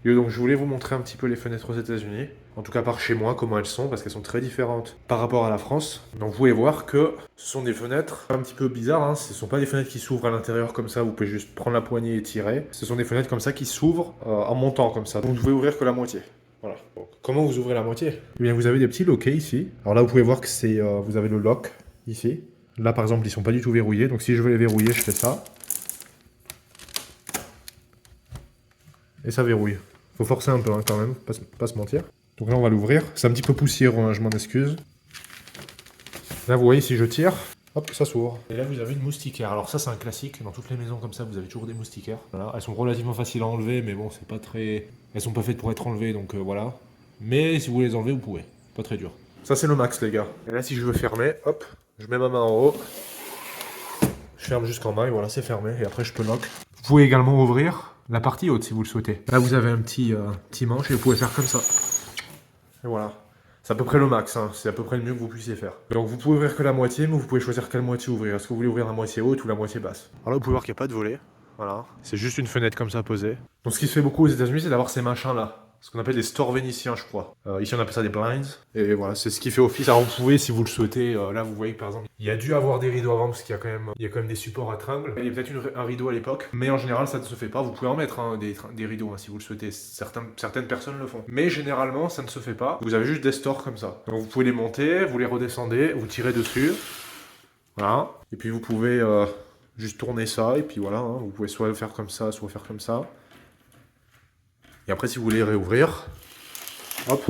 Et donc je voulais vous montrer un petit peu les fenêtres aux États-Unis, en tout cas par chez moi, comment elles sont, parce qu'elles sont très différentes par rapport à la France. Donc vous pouvez voir que ce sont des fenêtres un petit peu bizarres, hein. Ce ne sont pas des fenêtres qui s'ouvrent à l'intérieur comme ça, vous pouvez juste prendre la poignée et tirer. Ce sont des fenêtres comme ça qui s'ouvrent en montant comme ça, donc vous pouvez ouvrir que la moitié. Voilà. Donc, comment vous ouvrez la moitié? Eh bien vous avez des petits loquets ici. Alors là vous pouvez voir que c'est, vous avez le lock ici. Là par exemple ils sont pas du tout verrouillés, donc si je veux les verrouiller je fais ça. Et ça verrouille. Faut forcer un peu hein, quand même, pas se mentir. Donc là on va l'ouvrir. C'est un petit peu poussiéreux, hein, je m'en excuse. Là vous voyez si je tire, hop, ça s'ouvre. Et là vous avez une moustiquaire. Alors ça c'est un classique, dans toutes les maisons comme ça vous avez toujours des moustiquaires. Voilà. Elles sont relativement faciles à enlever, mais bon c'est pas très... Elles sont pas faites pour être enlevées, donc voilà. Mais si vous voulez les enlever, vous pouvez. Pas très dur. Ça c'est le max les gars. Et là si je veux fermer, hop, je mets ma main en haut. Je ferme jusqu'en bas et voilà c'est fermé. Et après je peux lock. Vous pouvez également ouvrir la partie haute si vous le souhaitez. Là vous avez un petit manche et vous pouvez faire comme ça. Et voilà. C'est à peu près le max, hein. C'est à peu près le mieux que vous puissiez faire. Donc vous pouvez ouvrir que la moitié, mais vous pouvez choisir quelle moitié ouvrir. Est-ce que vous voulez ouvrir la moitié haute ou la moitié basse? Alors là vous pouvez voir qu'il n'y a pas de volet. Voilà. C'est juste une fenêtre comme ça posée. Donc ce qui se fait beaucoup aux États-Unis, c'est d'avoir ces machins là. Ce qu'on appelle des stores vénitiens, je crois. Ici, on appelle ça des blinds. Et voilà, c'est ce qui fait office. Alors, vous pouvez, si vous le souhaitez, là, vous voyez que par exemple, il y a dû avoir des rideaux avant parce qu'il y a quand même des supports à tringles. Il y a peut-être un rideau à l'époque, mais en général, ça ne se fait pas. Vous pouvez en mettre hein, des rideaux hein, si vous le souhaitez. Certaines personnes le font. Mais généralement, ça ne se fait pas. Vous avez juste des stores comme ça. Donc, vous pouvez les monter, vous les redescendez, vous tirez dessus. Voilà. Et puis, vous pouvez juste tourner ça. Et puis voilà, hein, vous pouvez soit le faire comme ça, soit faire comme ça. Et après, si vous voulez réouvrir, hop.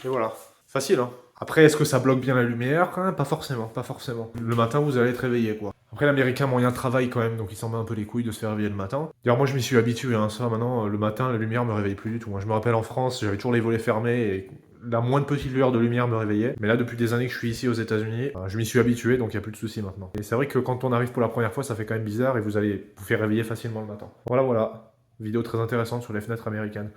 Et voilà. Facile, hein. Après, est-ce que ça bloque bien la lumière? Pas forcément, pas forcément. Le matin, vous allez être réveillé, quoi. Après, l'américain moyen travaille quand même, donc il s'en met un peu les couilles de se faire réveiller le matin. D'ailleurs, moi, je m'y suis habitué, hein. Ça, maintenant, le matin, la lumière me réveille plus du tout. Moi, je me rappelle en France, j'avais toujours les volets fermés et la moindre petite lueur de lumière me réveillait. Mais là, depuis des années que je suis ici aux États-Unis, je m'y suis habitué, donc il n'y a plus de soucis maintenant. Et c'est vrai que quand on arrive pour la première fois, ça fait quand même bizarre et vous allez vous faire réveiller facilement le matin. Voilà, voilà. Vidéo très intéressante sur les fenêtres américaines.